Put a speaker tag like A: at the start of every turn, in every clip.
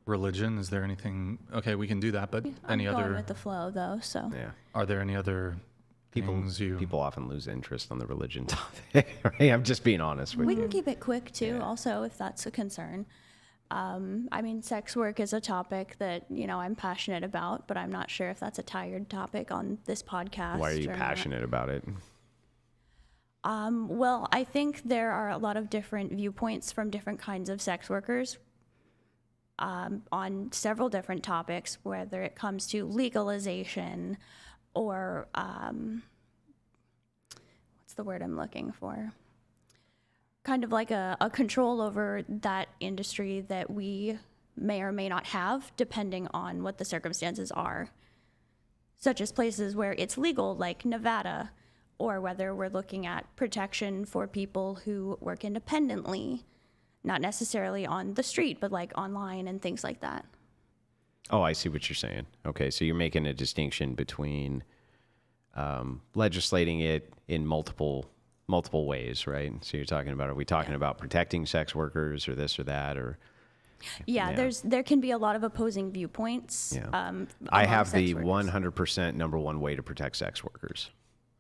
A: religion? Is there anything? Okay, we can do that, but
B: I'm
A: any
B: going
A: other?
B: with the flow, though. So
C: Yeah.
A: Are there any other things you?
C: People often lose interest on the religion topic, right? I'm just being honest with
B: we
C: you.
B: can keep it quick too. Also, if that's a concern. I mean, sex work is a topic that I'm passionate about, but I'm not sure if that's a tired topic on this podcast.
C: Why are you
B: or not.
C: passionate about it?
B: Well, I think there are a lot of different viewpoints from different kinds of sex workers on several different topics, whether it comes to legalization or what's the word I'm looking for? Kind of like a control over that industry that we may or may not have, depending on what the circumstances are, such as places where it's legal, like Nevada, or whether we're looking at protection for people who work independently, not necessarily on the street, but like online and things like that.
C: Oh, I see what you're saying. Okay, so you're making a distinction between legislating it in multiple ways, right? So you're talking about, are we talking about protecting sex workers or this or that, or?
B: Yeah, there can be a lot of opposing viewpoints.
C: Yeah. I
B: among
C: have
B: sex
C: the
B: workers.
C: 100% number one way to protect sex workers.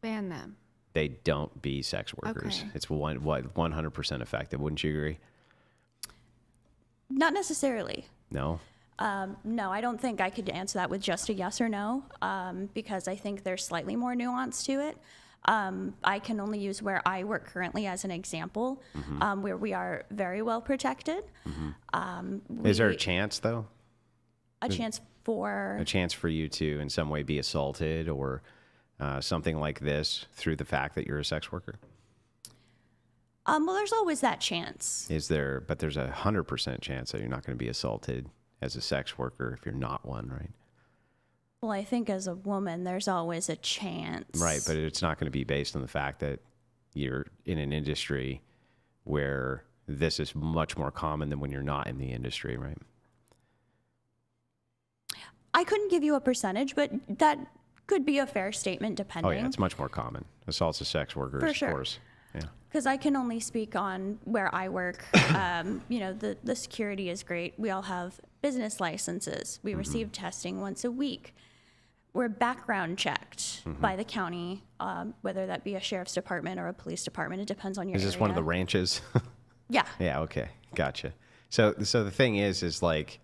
D: Ban them.
C: They don't be sex workers.
D: Okay.
C: It's 100% effective. Wouldn't you agree?
B: Not necessarily.
C: No?
B: No, I don't think I could answer that with just a yes or no, because I think there's slightly more nuance to it. I can only use where I work currently as an example, where we are very well protected.
C: Is there a chance, though?
B: A chance for...
C: A chance for you to in some way be assaulted or something like this through the fact that you're a sex worker?
B: Well, there's always that chance.
C: But there's 100% chance that you're not going to be assaulted as a sex worker if you're not one, right?
B: Well, I think as a woman, there's always a chance.
C: Right, but it's not going to be based on the fact that you're in an industry where this is much more common than when you're not in the industry, right?
B: I couldn't give you a percentage, but that could be a fair statement depending.
C: Oh, yeah, it's much more common. Assaults of sex workers,
B: For sure.
C: of course. Yeah.
B: Because I can only speak on where I work. The security is great. We all have business licenses. We receive testing once a week. We're background checked by the county, whether that be a sheriff's department or a police department. It depends on your
C: Is this one of the ranches?
B: Yeah.
C: Yeah, okay. Gotcha. So the thing is like,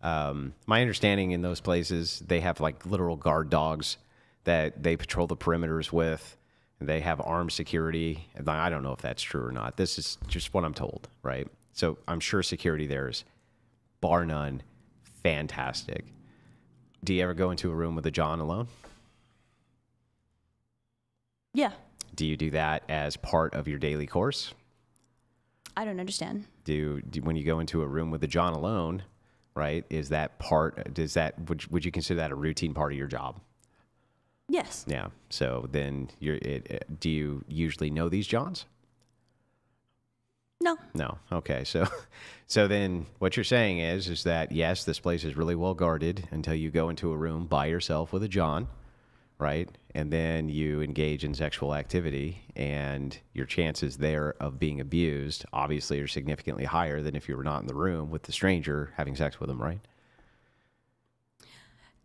C: my understanding in those places, they have like literal guard dogs that they patrol the perimeters with. They have armed security. I don't know if that's true or not. This is just what I'm told, right? So I'm sure security there is, bar none, fantastic. Do you ever go into a room with a John alone?
B: Yeah.
C: Do you do that as part of your daily course?
B: I don't understand.
C: When you go into a room with a John alone, right? Is that part? Would you consider that a routine part of your job?
B: Yes.
C: Yeah. So then do you usually know these Johns?
B: No.
C: No. Okay. So then what you're saying is that yes, this place is really well guarded until you go into a room by yourself with a John, right? And then you engage in sexual activity, and your chances there of being abused obviously are significantly higher than if you were not in the room with the stranger having sex with them, right?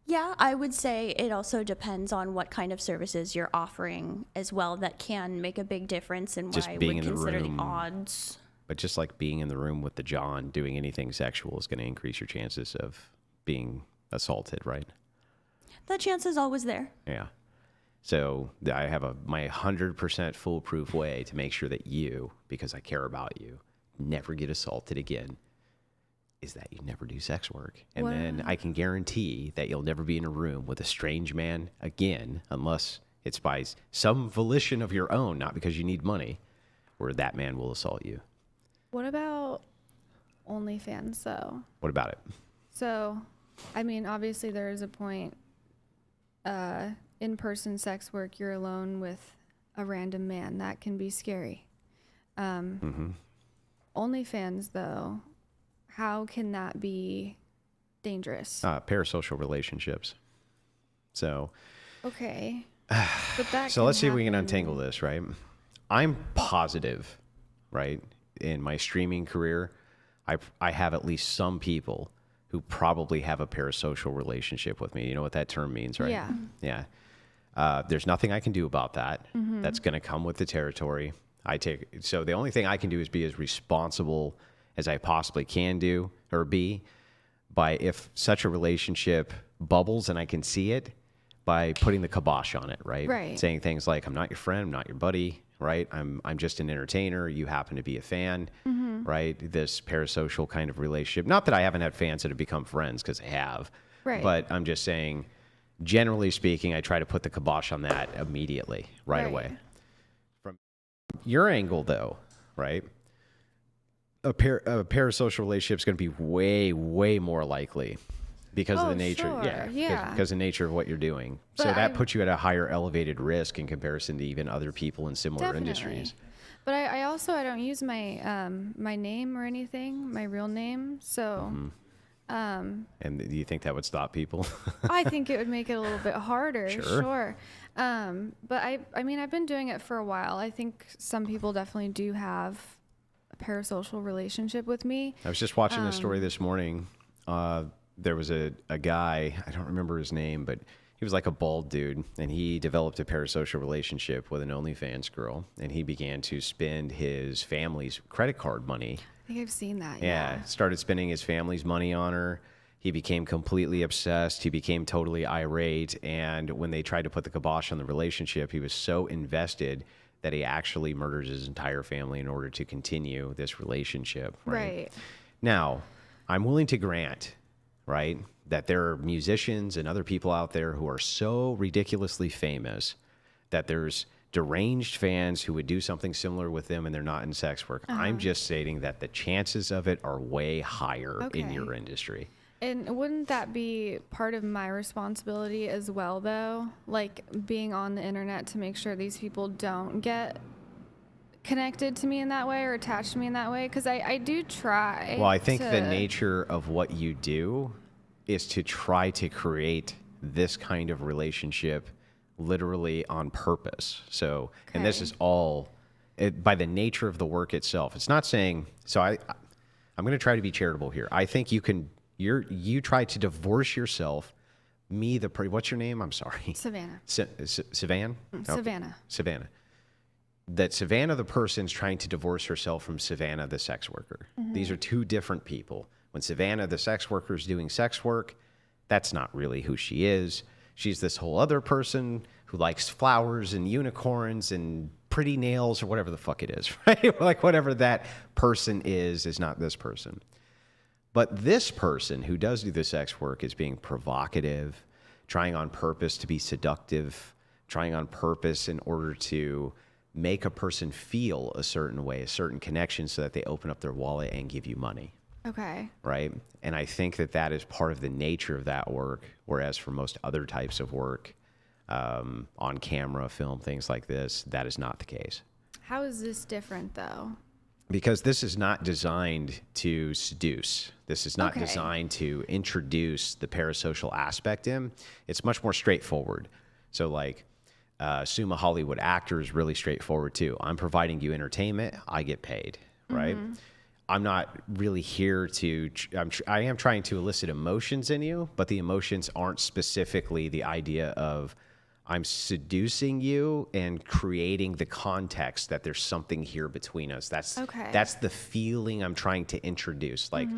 B: Yeah, I would say it also depends on what kind of services you're offering as well. That can make a big difference in what
C: Just
B: I
C: being
B: would
C: in the
B: consider
C: room.
B: the odds.
C: But just like being in the room with the John doing anything sexual is going to increase your chances of being assaulted, right?
B: That chance is always there.
C: Yeah. So I have my 100% foolproof way to make sure that you, because I care about you, never get assaulted again, is that you never do sex work. And then I can guarantee that you'll never be in a room with a strange man again, unless it's by some volition of your own, not because you need money, where that man will assault you.
D: What about OnlyFans, though?
C: What about it?
D: So, I mean, obviously there is a point, in-person sex work, you're alone with a random man. That can be scary. OnlyFans, though, how can that be dangerous?
C: Parasocial relationships. So,
D: Okay. But that
C: so let's see if we can
D: happen-
C: untangle this, right? I'm positive, right, in my streaming career, I have at least some people who probably have a parasocial relationship with me. You know what that term means, right?
D: Yeah.
C: Yeah. There's nothing I can do about that. That's going to come with the territory. So the only thing I can do is be as responsible as I possibly can do or be by, if such a relationship bubbles and I can see it, by putting the kibosh on it, right?
D: Right.
C: Saying things like, I'm not your friend, I'm not your buddy, right? I'm just an entertainer. You happen to be a fan, right? This parasocial kind of relationship. Not that I haven't had fans that have become friends, because I have.
D: Right.
C: But I'm just saying, generally speaking, I try to put the kibosh on that immediately, right away. From your angle, though, right? A parasocial relationship is going to be way, way more likely because of the nature.
D: Sure. Yeah.
C: Because of the nature of what you're doing.
D: But
C: So that puts you at a higher elevated risk in comparison to even other people in similar
D: Definitely.
C: industries.
D: But I also I don't use my my name or anything, my real name. So
C: And do you think that would stop people?
D: I think it would make it a little bit harder.
C: Sure.
D: Sure. But I mean, I've been doing it for a while. I think some people definitely do have a parasocial relationship with me.
C: I was just watching a story this morning. There was a guy, I don't remember his name, but he was like a bald dude, and he developed a parasocial relationship with an OnlyFans girl, and he began to spend his family's credit card money.
D: I think I've seen that.
C: Yeah, started spending his family's money on her. He became completely obsessed. He became totally irate, and when they tried to put the kibosh on the relationship, he was so invested that he actually murdered his entire family in order to continue this relationship.
D: Right.
C: Now, I'm willing to grant, right, that there are musicians and other people out there who are so ridiculously famous that there's deranged fans who would do something similar with them and they're not in sex work. I'm just stating that the chances of it are way higher in
D: Okay.
C: your industry.
D: And wouldn't that be part of my responsibility as well, though? Like being on the internet to make sure these people don't get connected to me in that way or attached to me in that way? Because I do try.
C: Well, I think the
D: to-
C: nature of what you do is to try to create this kind of relationship literally on purpose. So, and this
D: Okay.
C: is all by the nature of the work itself. It's not saying, so I'm going to try to be charitable here. I think you try to divorce yourself. What's your name? I'm sorry.
D: Savannah.
C: Savannah?
D: Savannah.
C: Savannah. That Savannah, the person's trying to divorce herself from Savannah, the sex worker. These are two different people. When Savannah, the sex worker, is doing sex work, that's not really who she is. She's this whole other person who likes flowers and unicorns and pretty nails or whatever the fuck it is, right? Like whatever that person is not this person. But this person who does do the sex work is being provocative, trying on purpose to be seductive, trying on purpose in order to make a person feel a certain way, a certain connection, so that they open up their wallet and give you money,
D: Okay.
C: right? And I think that is part of the nature of that work, whereas for most other types of work, on camera, film, things like this, that is not the case.
D: How is this different, though?
C: Because this is not designed to seduce. This is not
D: Okay.
C: designed to introduce the parasocial aspect in. It's much more straightforward. So like, assume a Hollywood actor is really straightforward too. I'm providing you entertainment, I get paid, right? I'm not really here to, I am trying to elicit emotions in you, but the emotions aren't specifically the idea of I'm seducing you and creating the context that there's something here between us. That's the feeling I'm trying to introduce. Like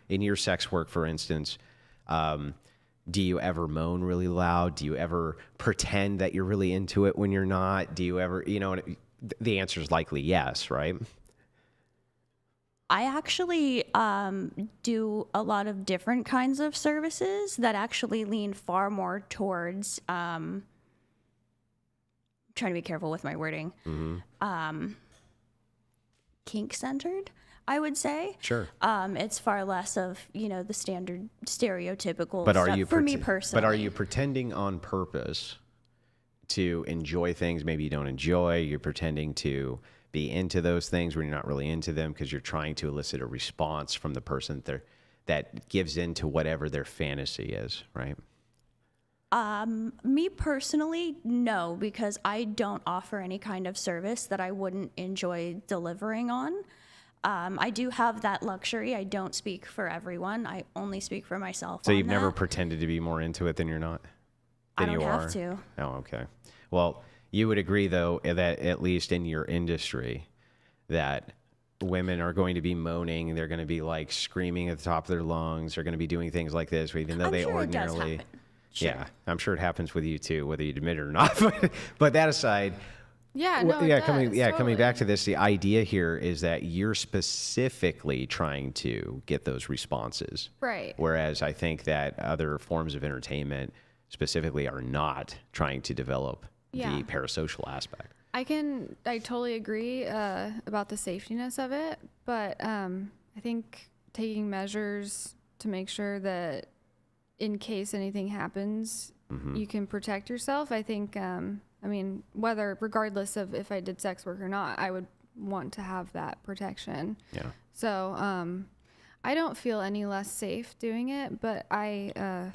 C: in your sex work, for instance, do you ever moan really loud? Do you ever pretend that you're really into it when you're not? Do you ever, the answer is likely yes, right?
B: I actually do a lot of different kinds of services that actually lean far more towards trying to be careful with my wording. Kink centered, I would say.
C: Sure.
B: It's far less of the standard stereotypical
C: But are
B: stuff
C: you
B: for me personally.
C: But are you pretending on purpose to enjoy things maybe you don't enjoy? You're pretending to be into those things when you're not really into them because you're trying to elicit a response from the person that gives into whatever their fantasy is, right?
B: Me personally, no, because I don't offer any kind of service that I wouldn't enjoy delivering on. I do have that luxury. I don't speak for everyone. I only speak for myself.
C: So
B: on
C: you've never
B: that.
C: pretended to be more into it than you're not?
B: I
C: Than
B: don't
C: you
B: have
C: are?
B: to.
C: Oh, okay. Well, you would agree, though, that at least in your industry, that women are going to be moaning. They're going to be like screaming at the top of their lungs. They're going to be doing things like this, even though
B: I'm
C: they
B: sure it does
C: ordinarily.
B: happen. Sure.
C: Yeah, I'm sure it happens with you too, whether you admit it or not. But that aside,
D: Yeah, no,
C: yeah,
D: it
C: coming
D: does,
C: coming back to
D: totally.
C: this, the idea here is that you're specifically trying to get those responses.
D: Right.
C: Whereas I think that other forms of entertainment specifically are not trying to develop
D: Yeah.
C: the parasocial aspect.
D: I totally agree about the safetiness of it, but I think taking measures to make sure that in case anything happens, you can protect yourself. I think, regardless of if I did sex work or not, I would want to have that protection.
C: Yeah.
D: So I don't feel any less safe doing it, but I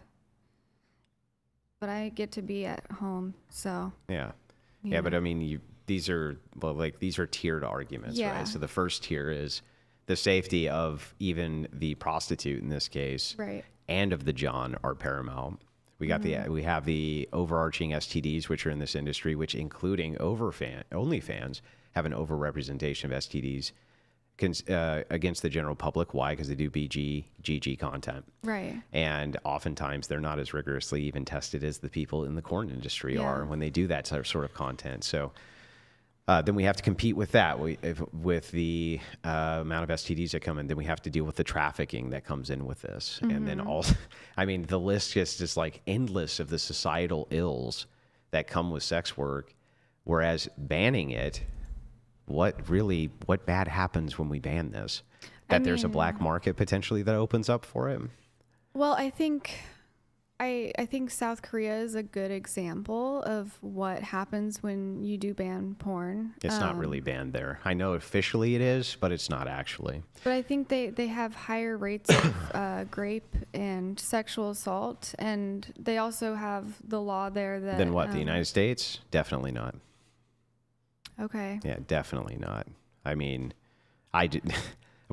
D: get to be at home, so.
C: Yeah. Yeah, but I mean, these are tiered arguments,
D: Yeah.
C: right? So the first tier is the safety of even the prostitute in this case,
D: Right.
C: and of the John are paramount. We got we have the overarching STDs, which are in this industry, which including OnlyFans have an overrepresentation of STDs against the general public. Why? Because they do GG content.
D: Right.
C: And oftentimes they're not as rigorously even tested as the people in the porn industry
D: Yeah.
C: are when they do that sort of content. So then we have to compete with that. With the amount of STDs that come in, then we have to deal with the trafficking that comes in with this. And then also, I mean, the list just is like endless of the societal ills that come with sex work. Whereas banning it, what bad happens when we ban this? That there's a black market potentially that opens up for it?
D: Well, I think South Korea is a good example of what happens when you do ban porn.
C: It's not really banned there. I know officially it is, but it's not actually.
D: But I think they have higher rates of grape and sexual assault, and they also have the law there that.
C: Then what? The United States? Definitely not.
D: Okay.
C: Yeah, definitely not. I mean, I did.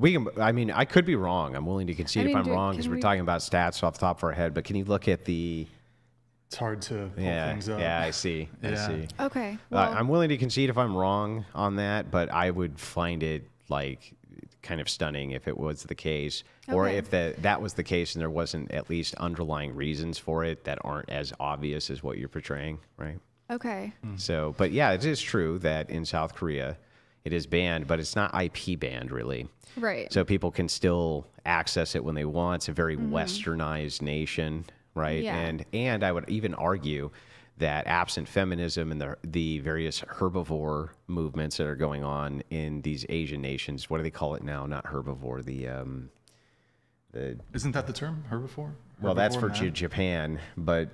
C: I could be wrong. I'm willing to concede if I'm wrong because we're talking about stats off the top of our head. But can you look at the?
A: It's hard to pull
C: Yeah,
A: things up.
C: yeah, I see. I
A: Yeah.
C: see.
D: Okay. Well,
C: I'm willing to concede if I'm wrong on that, but I would find it like kind of stunning if it was the case, or
D: Okay.
C: if that was the case and there wasn't at least underlying reasons for it that aren't as obvious as what you're portraying, right?
D: okay.
C: So, but yeah, it is true that in South Korea it is banned, but it's not IP banned really.
D: Right.
C: So people can still access it when they want. It's a very westernized nation, right?
D: Yeah.
C: And I would even argue that absent feminism and the various herbivore movements that are going on in these Asian nations, what do they call it now? Not herbivore, the
A: Isn't that the term, herbivore?
C: well, that's
A: Herbivore
C: for
A: man?
C: Japan, but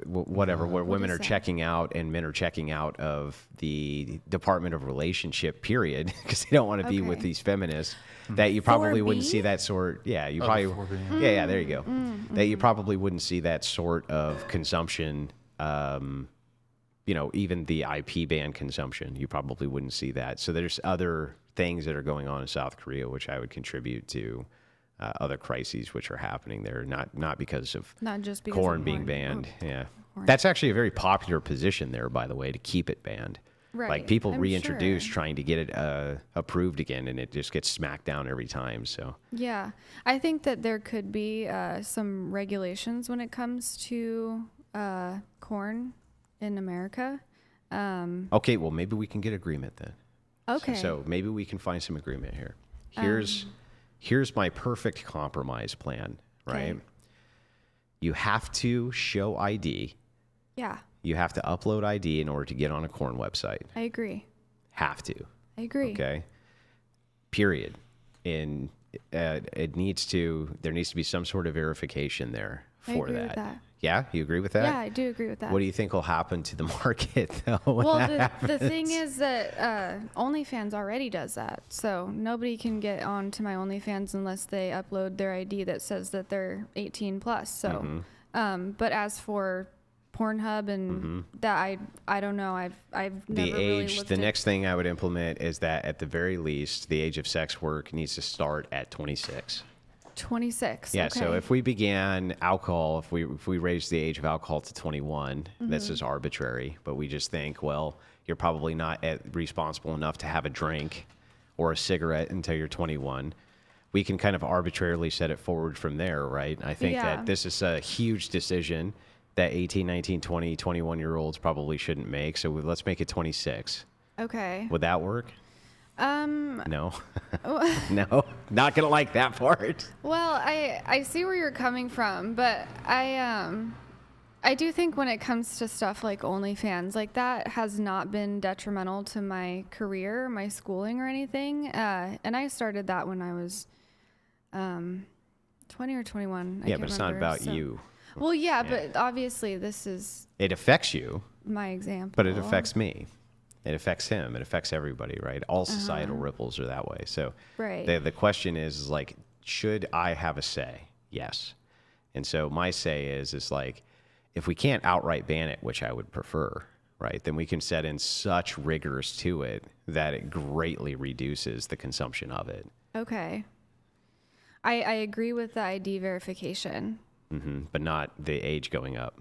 C: whatever, where women are
D: is that?
C: checking out and men are checking out of the Department of Relationship, period, because they don't want to be with
D: Okay.
C: these feminists. That you probably
B: 4B?
C: wouldn't see that sort. Yeah, you
A: Oh,
C: probably.
A: the 4B,
C: Yeah, there you go. That you probably wouldn't see that sort of consumption. Even the IP ban consumption, you probably wouldn't see that. So there's other things that are going on in South Korea, which I would contribute to other crises which are happening there, not because of
D: Not just because
C: corn
D: of
C: being
D: porn.
C: banned.
D: Oh,
C: Yeah,
D: corn.
C: that's actually a very popular position there, by the way, to keep it banned.
D: Right.
C: Like people
D: I'm
C: reintroduce
D: sure.
C: trying to get it approved again, and it just gets smacked down every time. So
D: Yeah, I think that there could be some regulations when it comes to corn in America.
C: okay, well maybe we can get agreement then.
D: Okay.
C: So maybe we can find some agreement here. Here's my perfect compromise plan, right?
D: Okay.
C: You have to show ID.
D: Yeah,
C: You have to upload ID in order to get on a corn website.
D: I agree.
C: Have to.
D: I agree.
C: Okay. Period. And there needs to be some sort of verification there
D: I
C: for
D: agree
C: that.
D: with that.
C: Yeah, you agree with that?
D: Yeah, I do agree with that.
C: What do you think will happen to the market though? When
D: Well,
C: that
D: the thing
C: happens?
D: is that OnlyFans already does that. So nobody can get on to my OnlyFans unless they upload their ID that says that they're 18 plus. So,
C: Mm-hmm.
D: but as for Pornhub and that I don't know. I've
C: The
D: never really
C: age,
D: looked
C: the
D: at-
C: next thing I would implement is that at the very least, the age of sex work needs to start at 26.
D: 26.
C: Yeah.
D: Okay.
C: So if we began alcohol, if we raised the age of alcohol to 21, this is arbitrary, but we just think, well, you're probably not responsible enough to have a drink or a cigarette until you're 21. We can kind of arbitrarily set it forward from there, right? I think
D: Yeah.
C: that this is a huge decision that 18, 19, 20, 21-year-olds probably shouldn't make. So let's make it 26.
D: Okay.
C: Would that work? No. No, not gonna like that part.
D: Well, I see where you're coming from, but I do think when it comes to stuff like OnlyFans, like that has not been detrimental to my career, my schooling, or anything. And I started that when I was 20 or 21. I
C: Yeah,
D: can't
C: but it's not
D: remember,
C: about
D: so-
C: you.
D: Well, yeah, but obviously this is
C: It affects you,
D: my example.
C: but it affects me. It affects him. It affects everybody, right? All societal ripples are that way. So
D: Right.
C: the question is like, should I have a say? Yes. And so my say is like, if we can't outright ban it, which I would prefer, right, then we can set in such rigors to it that it greatly reduces the consumption of it.
D: Okay. I agree with the ID verification.
C: But not the age going up.